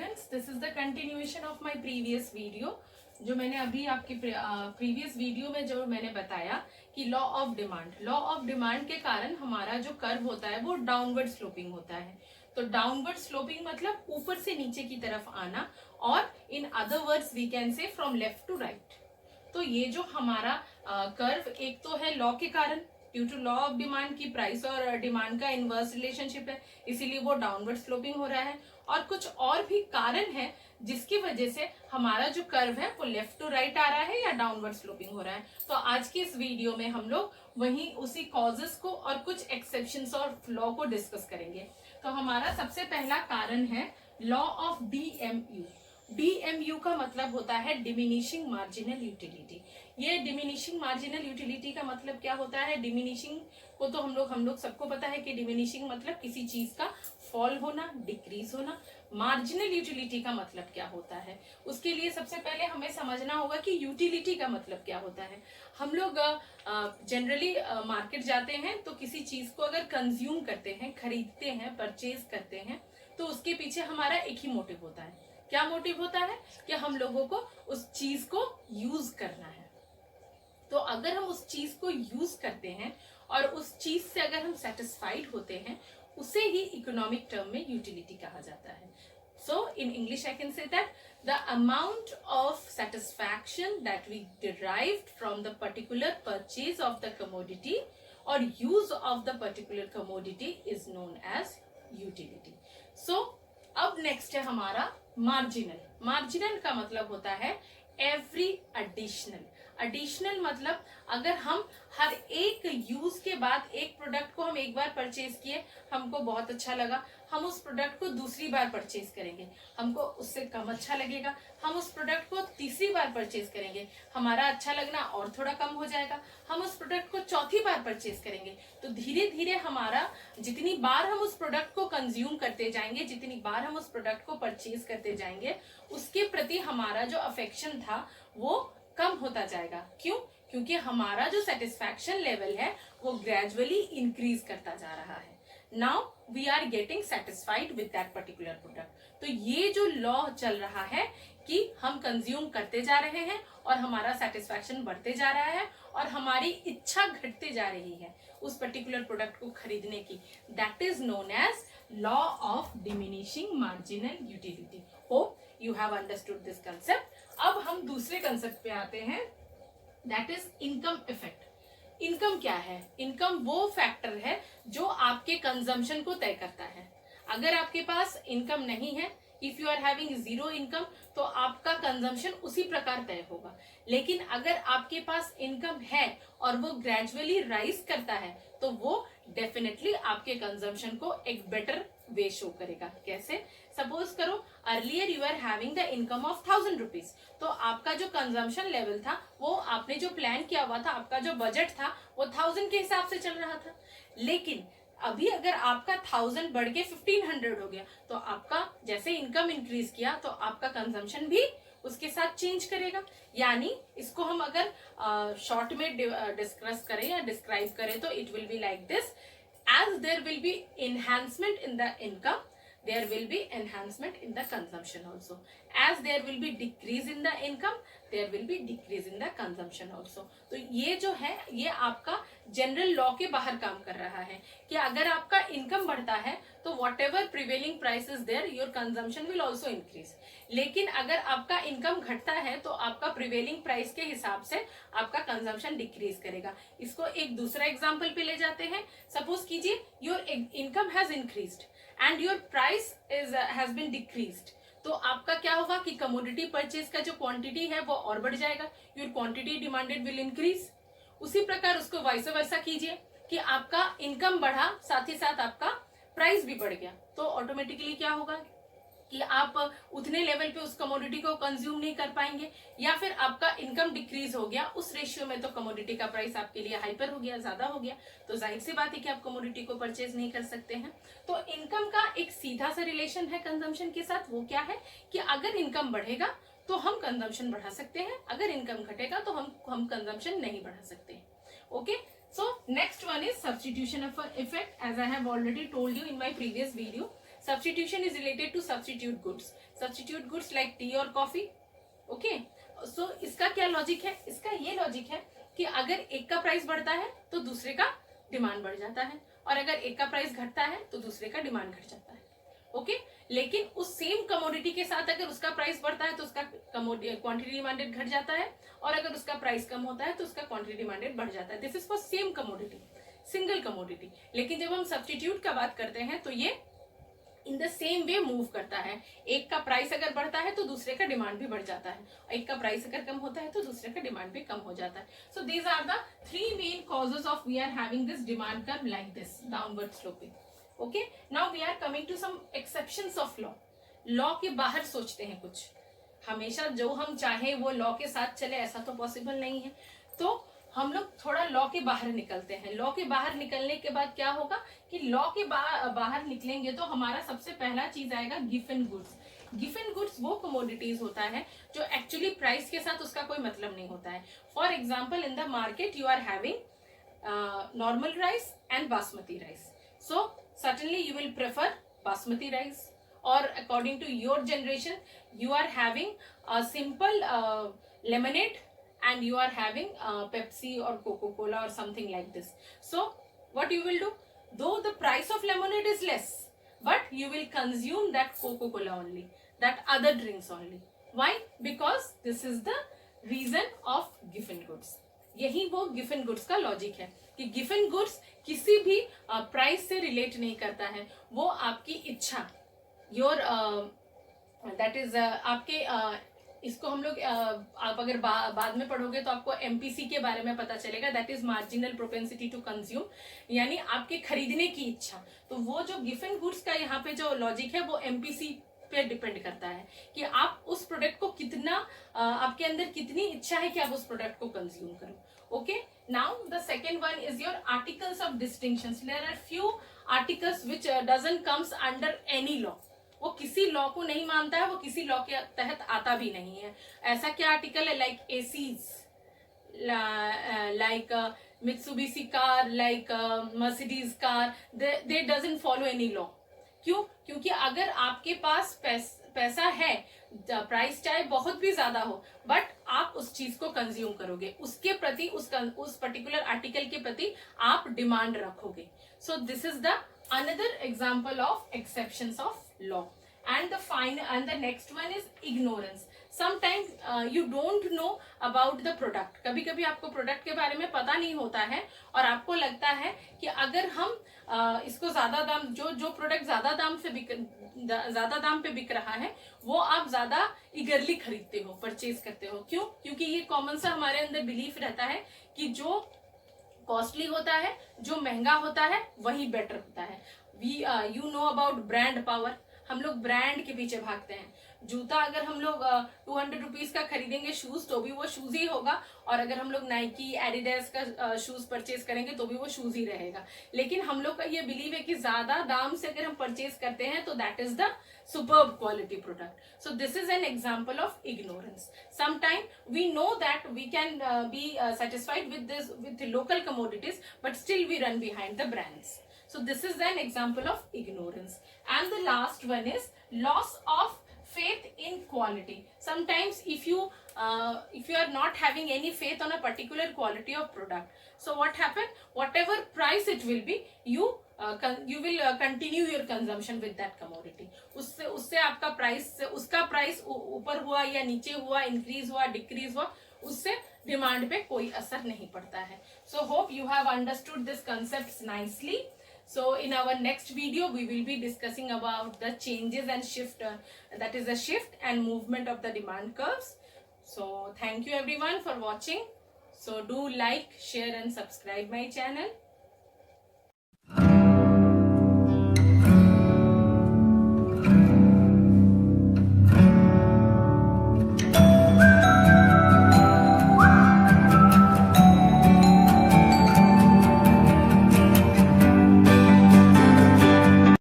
Students, this is the continuation of my previous video. जो मैंने अभी आपके प्रीवियस वीडियो में जो मैंने बताया कि लॉ ऑफ डिमांड के कारण हमारा जो कर्व होता है वो डाउनवर्ड स्लोपिंग होता है। तो डाउनवर्ड स्लोपिंग मतलब ऊपर से नीचे की तरफ आना, और in other words we can say from left to right. तो ये जो हमारा कर्व एक तो है लॉ के कारण, due to law of demand की प्राइस और डिमांड का इनवर्स रिलेशनशिप है, इसीलिए वो डाउनवर्ड स्लोपिंग हो रहा है। और कुछ और भी कारण है जिसकी वजह से हमारा जो कर्व है वो लेफ्ट टू राइट आ रहा है या डाउनवर्ड स्लोपिंग हो रहा है। तो आज की इस वीडियो में हम लोग वही उसी कॉजेस को और कुछ एक्सेप्शंस और लॉ को डिस्कस करेंगे। तो हमारा सबसे पहला कारण है लॉ ऑफ डीएमयू। डीएमयू का मतलब होता है डिमिनिशिंग मार्जिनल यूटिलिटी। ये डिमिनिशिंग मार्जिनल यूटिलिटी का मतलब क्या होता है? डिमिनिशिंग को तो हम लोग सबको पता है कि डिमिनिशिंग मतलब किसी चीज का फॉल होना, डिक्रीज होना। मार्जिनल यूटिलिटी का मतलब क्या होता है? उसके लिए सबसे पहले हमें समझना होगा कि यूटिलिटी का मतलब क्या होता है। हम लोग जनरली मार्केट जाते हैं तो किसी चीज को अगर कंज्यूम करते हैं, खरीदते हैं, परचेज करते हैं, तो उसके पीछे हमारा एक ही मोटिव होता है। क्या मोटिव होता है? कि हम लोगों को उस चीज को यूज करना है। तो अगर हम उस चीज को यूज करते हैं और उस चीज से अगर हम सेटिस्फाइड होते हैं, उसे ही इकोनॉमिक टर्म में यूटिलिटी कहा जाता है। So in English I can say that the amount of satisfaction that we derived from the particular purchase of the commodity or use of the particular commodity is known as utility. So अब next है हमारा marginal. Marginal का मतलब होता है every additional. Additional मतलब अगर हम हर एक यूज के बाद एक प्रोडक्ट को हम एक बार परचेज किए, हमको बहुत अच्छा लगा, हम उस प्रोडक्ट को दूसरी बार परचेज करेंगे, हमको उससे कम अच्छा लगेगा, हम उस प्रोडक्ट को तीसरी बार परचेज करेंगे, हमारा अच्छा लगना और थोड़ा कम हो जाएगा, हम उस प्रोडक्ट को चौथी बार परचेज करेंगे। तो धीरे धीरे हमारा जितनी बार हम उस प्रोडक्ट को कंज्यूम करते जाएंगे, जितनी बार हम उस प्रोडक्ट को परचेज करते जाएंगे, उसके प्रति हमारा जो अफेक्शन था वो कम होता जाएगा। क्यों? क्योंकि हमारा जो सेटिस्फैक्शन लेवल है वो ग्रेजुअली इंक्रीज करता जा रहा है। Now we are getting satisfied with that particular product. तो ये जो लॉ चल रहा है कि हम कंज्यूम करते जा रहे हैं और हमारा सेटिस्फैक्शन बढ़ते जा रहा है और हमारी इच्छा घटते जा रही है उस पर्टिकुलर प्रोडक्ट को खरीदने की, that is known as law of diminishing marginal utility. Hope you have understood this concept. अब हम दूसरे कंसेप्ट पे आते हैं, that is income effect. Income क्या है? इनकम वो फैक्टर है जो आपके कंजम्पशन को तय करता है। अगर आपके पास इनकम नहीं है, if you are having zero income, तो आपका कंजम्पशन उसी प्रकार तय होगा। लेकिन अगर आपके पास इनकम है और वो ग्रेजुअली राइज करता है, तो वो डेफिनेटली आपके कंजम्पशन को एक बेटर वे शो करेगा। कैसे? सपोज करो earlier you are having the income of 1000 rupees, तो आपका जो कंजम्पशन लेवल था, वो आपने जो प्लान किया हुआ था, आपका जो बजट था वो 1000 के हिसाब से चल रहा था। लेकिन अभी अगर आपका 1000 बढ़ के 1500 हो गया, तो आपका जैसे इनकम इंक्रीज किया तो आपका कंजम्पशन भी उसके साथ चेंज करेगा। यानी इसको हम अगर शॉर्ट में डिस्कस करें या डिस्क्राइब करें तो it will be like this: as there will be enhancement in the income, there will be enhancement in the consumption also. As there will be decrease in the income, there will be decrease in the consumption also. तो ये जो है ये आपका general law के बाहर काम कर रहा है कि अगर आपका इनकम बढ़ता है तो whatever prevailing price is there, your consumption will also increase. लेकिन अगर आपका इनकम घटता है तो आपका प्रिवेलिंग प्राइस के हिसाब से आपका कंजम्पशन डिक्रीज करेगा। इसको एक दूसरा एग्जाम्पल पे ले जाते हैं। सपोज कीजिए your income has increased and your price has been decreased, तो आपका क्या होगा कि कमोडिटी परचेज का जो क्वांटिटी है वो और बढ़ जाएगा, your quantity demanded will increase. उसी प्रकार उसको वाइस वर्सा कीजिए कि आपका इनकम बढ़ा, साथ ही साथ आपका प्राइस भी बढ़ गया, तो ऑटोमेटिकली क्या होगा कि आप उतने लेवल पे उस कमोडिटी को कंज्यूम नहीं कर पाएंगे, या फिर आपका इनकम डिक्रीज हो गया उस रेशियो में, तो कमोडिटी का प्राइस आपके लिए हाइपर हो गया, ज्यादा हो गया, तो जाहिर सी बात है कि आप कमोडिटी को परचेज नहीं कर सकते हैं। तो इनकम का एक सीधा सा रिलेशन है कंजम्पशन के साथ। वो क्या है कि अगर इनकम बढ़ेगा तो हम कंजम्पशन बढ़ा सकते हैं, अगर इनकम घटेगा तो हम कंजम्पशन नहीं बढ़ा सकते। Okay, so next one is substitution of effect, as I have already told you in my previous video. Substitution is related to substitute goods. Substitute goods like tea or coffee. Okay. So इसका क्या logic है? इसका ये logic है कि अगर एक का प्राइस बढ़ता है तो दूसरे का डिमांड बढ़ जाता है, और अगर एक का प्राइस घटता है तो दूसरे का डिमांड घट जाता है. ओके. लेकिन उस सेम कमोडिटी के साथ अगर उसका प्राइस बढ़ता है तो उसका क्वांटिटी डिमांडेड घट जाता है, और अगर उसका प्राइस कम होता है तो उसका क्वांटिटी डिमांडेड बढ़ जाता है. This is for same commodity, single commodity. लेकिन जब हम सब्स्टिट्यूट का बात करते हैं तो ये in the same way move करता है. एक का प्राइस अगर बढ़ता है तो दूसरे का डिमांड भी बढ़ जाता है, एक का प्राइस अगर कम होता है तो दूसरे का डिमांड भी कम हो जाता है. So these are the three main causes of we are having this demand curve like this, downward sloping. Okay. Now we are coming to some exceptions of law. Law के बाहर सोचते हैं कुछ. हमेशा जो हम चाहे वो लॉ के साथ चले ऐसा तो पॉसिबल नहीं है, तो हम लोग थोड़ा लॉ के बाहर निकलते हैं. लॉ के बाहर निकलने के बाद क्या होगा कि लॉ के बाहर निकलेंगे तो हमारा सबसे पहला चीज आएगा गिवन गुड्स. गिवन गुड्स वो कमोडिटीज होता है जो एक्चुअली प्राइस के साथ उसका कोई मतलब नहीं होता है. For example, in the market you are having normal rice and basmati rice. So certainly you will prefer basmati rice, or according to your generation you are having a simple lemonade and you are having Pepsi or Coca-Cola or something like this. So what you will do, though the price of lemonade is less, but you will consume that Coca-Cola only, that other drinks only. Why? Because this is the reason of given goods. यही वो given goods का logic है कि given goods किसी भी price से relate नहीं करता है. वो आपकी इच्छा, योर दैट इज आपके इसको हम लोग आप अगर बाद में पढ़ोगे तो आपको एमपीसी के बारे में पता चलेगा. That is marginal propensity to consume, यानी आपके खरीदने की इच्छा. तो वो जो गिवन गुड्स का यहाँ पे जो लॉजिक है वो एमपीसी पे डिपेंड करता है कि आप उस प्रोडक्ट को कितना आपके अंदर कितनी इच्छा है कि आप उस प्रोडक्ट को कंज्यूम करो. Okay. Now the second one is your articles of distinction. There are few articles which doesn't comes under any law. वो किसी लॉ को नहीं मानता है, वो किसी लॉ के तहत आता भी नहीं है. ऐसा क्या आर्टिकल है? Like ACs, like Mitsubishi car, like Mercedes car, they doesn't follow any law. क्यों? क्योंकि अगर आपके पास पैसा है, प्राइस चाहे बहुत भी ज्यादा हो, बट आप उस चीज को कंज्यूम करोगे, उसके प्रति उस पर्टिकुलर आर्टिकल के प्रति आप डिमांड रखोगे. सो this is the another example of exceptions of law. And the next one is ignorance. Sometimes you don't know about the product. कभी कभी आपको प्रोडक्ट के बारे में पता नहीं होता है और आपको लगता है कि अगर हम इसको ज्यादा दाम, जो प्रोडक्ट ज्यादा दाम पे बिक रहा है वो आप ज्यादा इगरली खरीदते हो, परचेज करते हो. क्यों? क्योंकि ये कॉमन सा हमारे अंदर बिलीफ रहता है कि जो कॉस्टली होता है, जो महंगा होता है, वही बेटर होता है. You know about brand power. हम लोग ब्रांड के पीछे भागते हैं. जूता अगर हम लोग 200 रुपीज का खरीदेंगे शूज तो भी वो शूज ही होगा, और अगर हम लोग नाइकी एडिडास का शूज परचेज करेंगे तो भी वो शूज ही रहेगा. लेकिन हम लोग का ये बिलीव है कि ज्यादा दाम से अगर हम परचेज करते हैं तो that is the superb quality product. So this is an example of ignorance. Sometime we know that we can be satisfied with local commodities, but still we run behind the brands. So this is an example of ignorance. And the last one is loss of faith in quality. Sometimes if you are not having any faith on a particular quality of product, so what happen? Whatever price it will be, you will continue your consumption with that commodity. उससे आपका price, उसका price ऊपर हुआ या नीचे हुआ, increase हुआ, decrease हुआ, उससे डिमांड पे कोई असर नहीं पड़ता है. So hope you have understood this concepts nicely. So in our next video we will be discussing about the changes and shift, that is the shift and movement of the demand curves. So thank you everyone for watching. So do like, share and subscribe my channel.